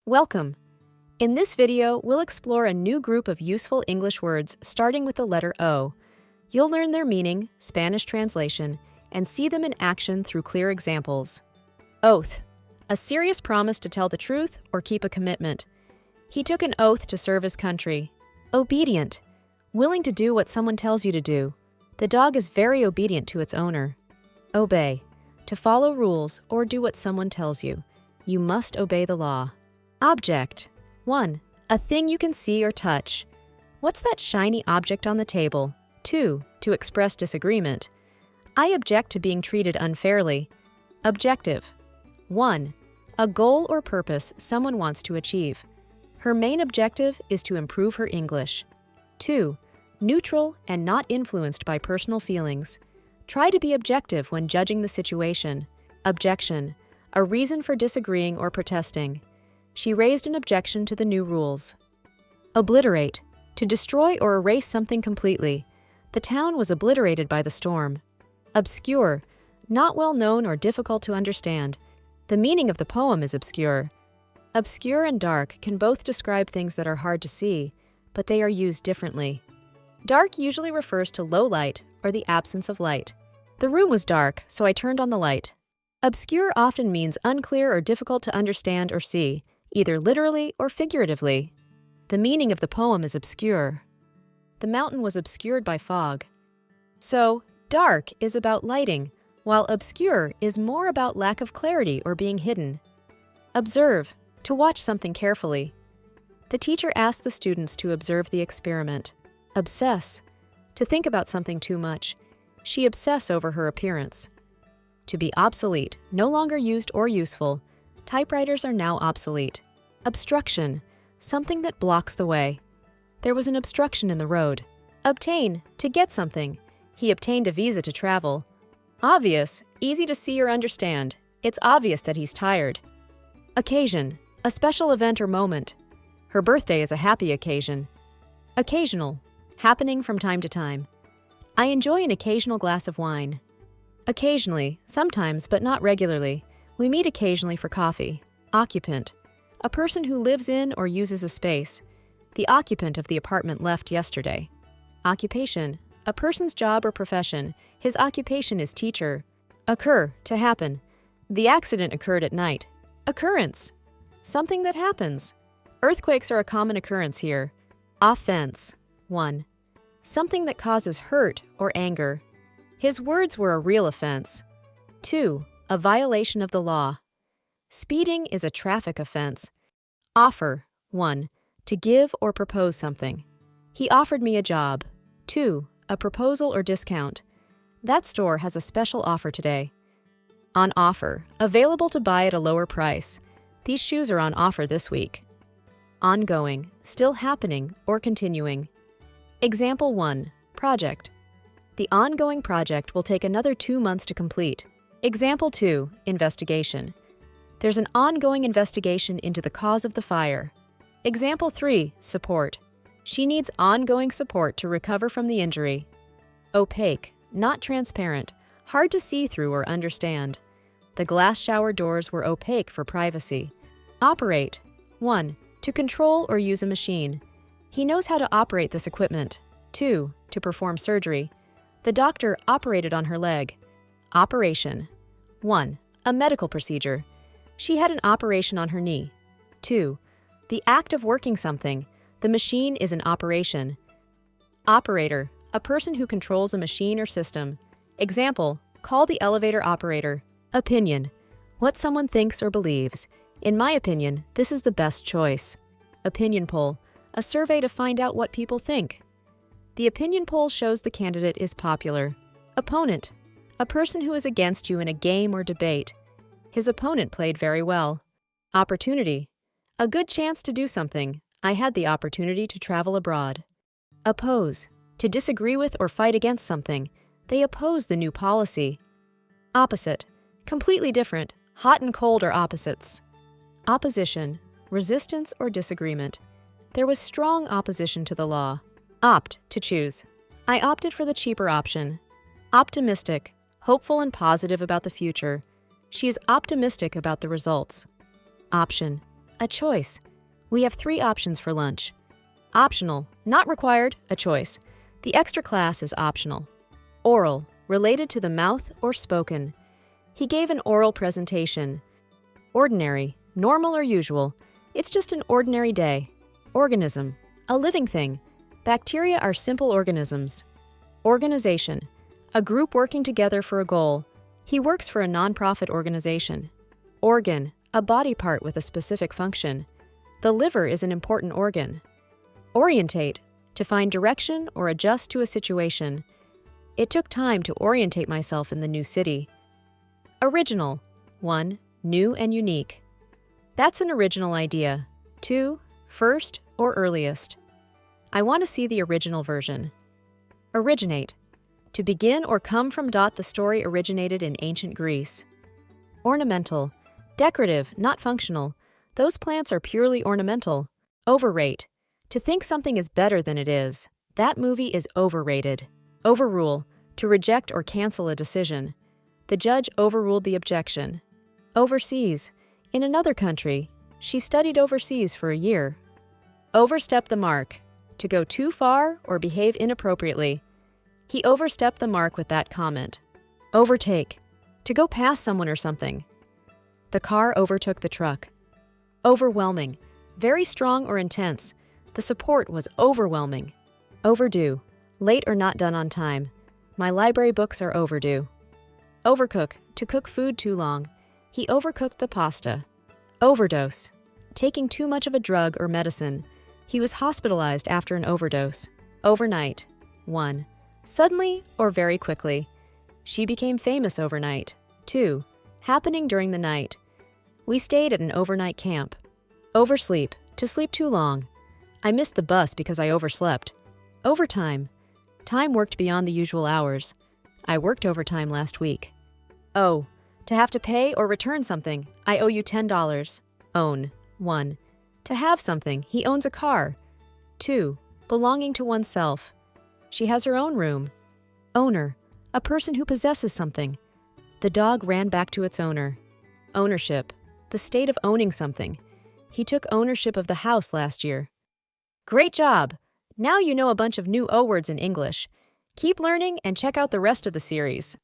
Welcome! In this video, we'll explore a new group of useful English words starting with the letter O. You'll learn their meaning, Spanish translation, and see them in action through clear examples. Oath. A serious promise to tell the truth or keep a commitment. He took an oath to serve his country. Obedient. Willing to do what someone tells you to do. The dog is very obedient to its owner. Obey. To follow rules or do what someone tells you. You must obey the law. Object. 1. A thing you can see or touch. What's that shiny object on the table? 2. To express disagreement. I object to being treated unfairly. Objective. 1. A goal or purpose someone wants to achieve. Her main objective is to improve her English. 2. Neutral and not influenced by personal feelings. Try to be objective when judging the situation. Objection. A reason for disagreeing or protesting. She raised an objection to the new rules. Obliterate. To destroy or erase something completely. The town was obliterated by the storm. Obscure. Not well known or difficult to understand. The meaning of the poem is obscure. Obscure and dark can both describe things that are hard to see, but they are used differently. Dark usually refers to low light or the absence of light. The room was dark, so I turned on the light. Obscure often means unclear or difficult to understand or see, either literally or figuratively. The meaning of the poem is obscure. The mountain was obscured by fog. So, dark is about lighting, while obscure is more about lack of clarity or being hidden. Observe. To watch something carefully. The teacher asked the students to observe the experiment. Obsess. To think about something too much. She obsess over her appearance. To be obsolete, no longer used or useful. Typewriters are now obsolete. Obstruction. Something that blocks the way. There was an obstruction in the road. Obtain. To get something. He obtained a visa to travel. Obvious. Easy to see or understand. It's obvious that he's tired. Occasion. A special event or moment. Her birthday is a happy occasion. Occasional. Happening from time to time. I enjoy an occasional glass of wine. Occasionally, sometimes but not regularly. We meet occasionally for coffee. Occupant. A person who lives in or uses a space. The occupant of the apartment left yesterday. Occupation. A person's job or profession. His occupation is teacher. Occur. To happen. The accident occurred at night. Occurrence. Something that happens. Earthquakes are a common occurrence here. Offense. 1. Something that causes hurt or anger. His words were a real offense. 2. A violation of the law. Speeding is a traffic offense. Offer. 1. To give or propose something. He offered me a job. 2. A proposal or discount. That store has a special offer today. On offer. Available to buy at a lower price. These shoes are on offer this week. Ongoing. Still happening or continuing. Example 1. Project. The ongoing project will take another 2 months to complete. Example 2. Investigation. There's an ongoing investigation into the cause of the fire. Example 3. Support. She needs ongoing support to recover from the injury. Opaque. Not transparent. Hard to see through or understand. The glass shower doors were opaque for privacy. Operate. 1. To control or use a machine. He knows how to operate this equipment. 2. To perform surgery. The doctor operated on her leg. Operation. 1. A medical procedure. She had an operation on her knee. 2. The act of working something. The machine is in operation. Operator. A person who controls a machine or system. Example. Call the elevator operator. Opinion. What someone thinks or believes. In my opinion, this is the best choice. Opinion poll. A survey to find out what people think. The opinion poll shows the candidate is popular. Opponent. A person who is against you in a game or debate. His opponent played very well. Opportunity. A good chance to do something. I had the opportunity to travel abroad. Oppose. To disagree with or fight against something. They oppose the new policy. Opposite. Completely different. Hot and cold are opposites. Opposition. Resistance or disagreement. There was strong opposition to the law. Opt. To choose. I opted for the cheaper option. Optimistic. Hopeful and positive about the future. She is optimistic about the results. Option. A choice. We have 3 options for lunch. Optional, not required, a choice. The extra class is optional. Oral, related to the mouth or spoken. He gave an oral presentation. Ordinary, normal or usual. It's just an ordinary day. Organism, a living thing. Bacteria are simple organisms. Organization, a group working together for a goal. He works for a nonprofit organization. Organ, a body part with a specific function. The liver is an important organ. Orientate, to find direction or adjust to a situation. It took time to orientate myself in the new city. Original. 1. New and unique. That's an original idea. 2. First or earliest. I want to see the original version. Originate. To begin or come from. The story originated in ancient Greece. Ornamental. Decorative, not functional. Those plants are purely ornamental. Overrate. To think something is better than it is. That movie is overrated. Overrule. To reject or cancel a decision. The judge overruled the objection. Overseas. In another country. She studied overseas for a year. Overstep the mark. To go too far or behave inappropriately. He overstepped the mark with that comment. Overtake. To go past someone or something. The car overtook the truck. Overwhelming. Very strong or intense. The support was overwhelming. Overdue. Late or not done on time. My library books are overdue. Overcook. To cook food too long. He overcooked the pasta. Overdose. Taking too much of a drug or medicine. He was hospitalized after an overdose. Overnight. 1. Suddenly or very quickly. She became famous overnight. 2. Happening during the night. We stayed at an overnight camp. Oversleep. To sleep too long. I missed the bus because I overslept. Overtime. Time worked beyond the usual hours. I worked overtime last week. Owe. To have to pay or return something. I owe you $10. Own. 1. To have something. He owns a car. 2. Belonging to oneself. She has her own room. Owner. A person who possesses something. The dog ran back to its owner. Ownership. The state of owning something. He took ownership of the house last year. Great job! Now you know a bunch of new O words in English. Keep learning and check out the rest of the series.